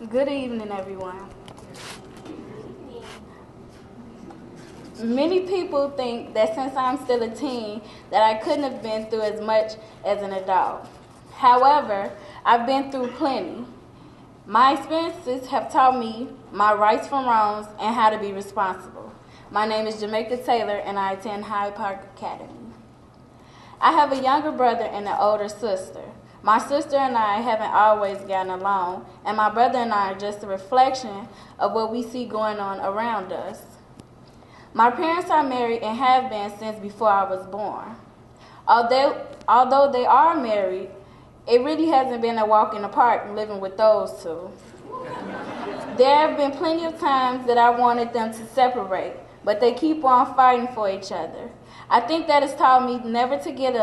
Good evening, everyone. Many people think that since I'm still a teen, that I couldn't have been through as much as an adult. However, I've been through plenty. My experiences have taught me my rights from wrongs and how to be responsible. My name is Jamaica Taylor, and I attend Hyde Park Academy. I have a younger brother and an older sister. My sister and I haven't always gotten along, and my brother and I are just a reflection of what we see going on around us. My parents are married and have been since before I was born. Although they are married, it really hasn't been a walk in the park living with those two. There have been plenty of times that I wanted them to separate, but they keep on fighting for each other. I think that has taught me never to give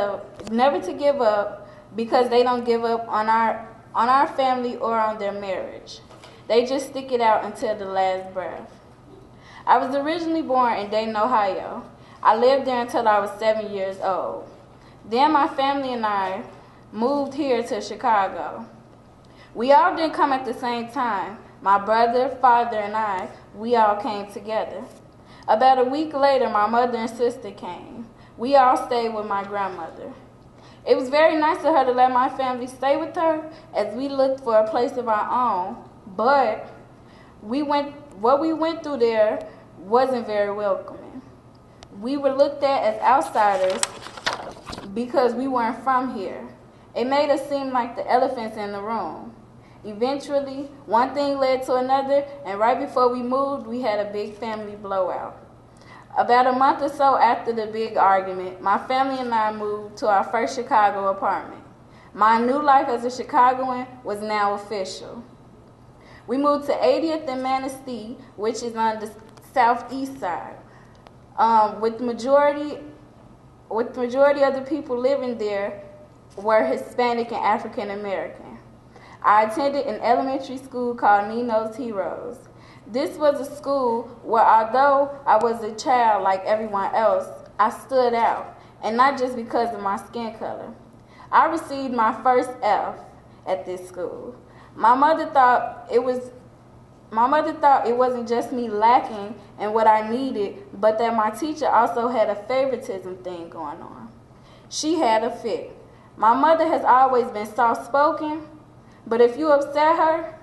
up, because they don't give up on our family or on their marriage. They just stick it out until the last breath. I was originally born in Dayton, Ohio. I lived there until I was 7 years old. Then my family and I moved here to Chicago. We all didn't come at the same time. My brother, father, and I, we all came together. About a week later, my mother and sister came. We all stayed with my grandmother. It was very nice of her to let my family stay with her as we looked for a place of our own, but what we went through there wasn't very welcoming. We were looked at as outsiders because we weren't from here. It made us seem like the elephants in the room. Eventually, one thing led to another, and right before we moved, we had a big family blowout. About a month or so after the big argument, my family and I moved to our first Chicago apartment. My new life as a Chicagoan was now official. We moved to 80th and Manistee, which is on the southeast side. With the majority of the people living there were Hispanic and African American. I attended an elementary school called Nino's Heroes. This was a school where, although I was a child like everyone else, I stood out, and not just because of my skin color. I received my first F at this school. My mother thought it wasn't just me lacking in what I needed, but that my teacher also had a favoritism thing going on. She had a fit. My mother has always been soft-spoken, but if you upset her,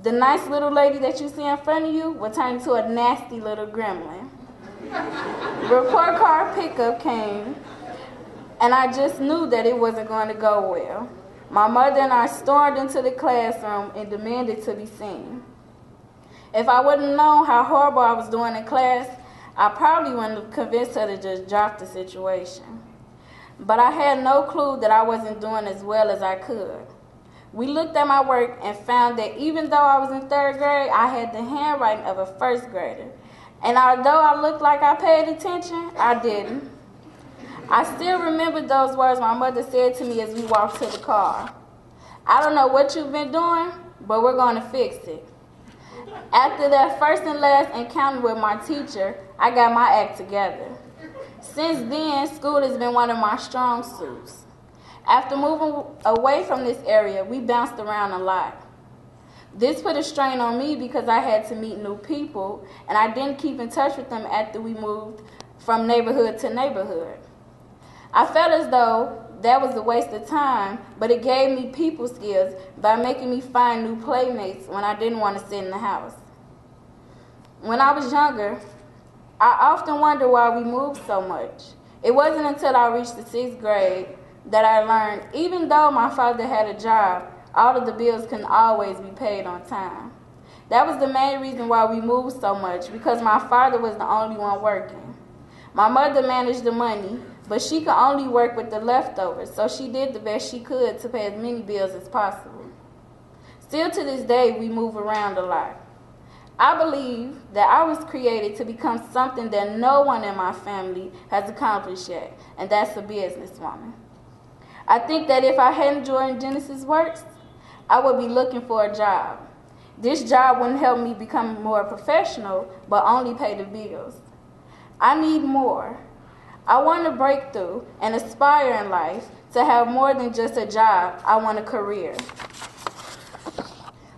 the nice little lady that you see in front of you will turn into a nasty little gremlin. Report card pickup came, and I just knew that it wasn't going to go well. My mother and I stormed into the classroom and demanded to be seen. If I wouldn't known how horrible I was doing in class, I probably wouldn't have convinced her to just drop the situation. But I had no clue that I wasn't doing as well as I could. We looked at my work and found that even though I was in third grade, I had the handwriting of a first grader. And although I looked like I paid attention, I didn't. I still remember those words my mother said to me as we walked to the car. I don't know what you've been doing, but we're going to fix it. After that first and last encounter with my teacher, I got my act together. Since then, school has been one of my strong suits. After moving away from this area, we bounced around a lot. This put a strain on me because I had to meet new people, and I didn't keep in touch with them after we moved from neighborhood to neighborhood. I felt as though that was a waste of time, but it gave me people skills by making me find new playmates when I didn't want to sit in the house. When I was younger, I often wondered why we moved so much. It wasn't until I reached the 6th grade that I learned, even though my father had a job, all of the bills couldn't always be paid on time. That was the main reason why we moved so much, because my father was the only one working. My mother managed the money, but she could only work with the leftovers, so she did the best she could to pay as many bills as possible. Still to this day, we move around a lot. I believe that I was created to become something that no one in my family has accomplished yet, and that's a businesswoman. I think that if I hadn't joined Genesys Works, I would be looking for a job. This job wouldn't help me become more professional, but only pay the bills. I need more. I want to break through and aspire in life to have more than just a job. I want a career.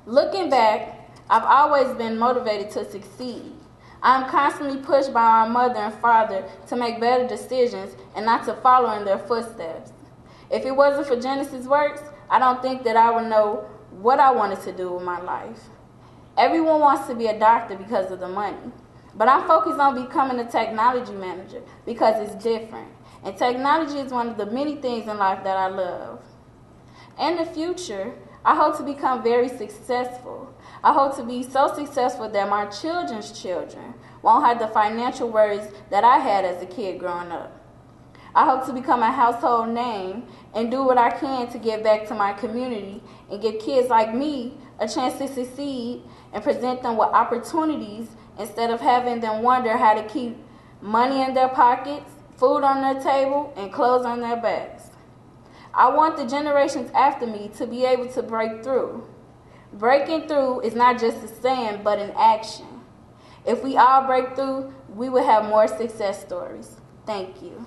Looking back, I've always been motivated to succeed. I'm constantly pushed by my mother and father to make better decisions and not to follow in their footsteps. If it wasn't for Genesys Works, I don't think that I would know what I wanted to do with my life. Everyone wants to be a doctor because of the money, but I'm focused on becoming a technology manager because it's different. And technology is one of the many things in life that I love. In the future, I hope to become very successful. I hope to be so successful that my children's children won't have the financial worries that I had as a kid growing up. I hope to become a household name and do what I can to give back to my community and give kids like me a chance to succeed and present them with opportunities instead of having them wonder how to keep money in their pockets, food on their table, and clothes on their backs. I want the generations after me to be able to break through. Breaking through is not just a saying, but an action. If we all break through, we will have more success stories. Thank you.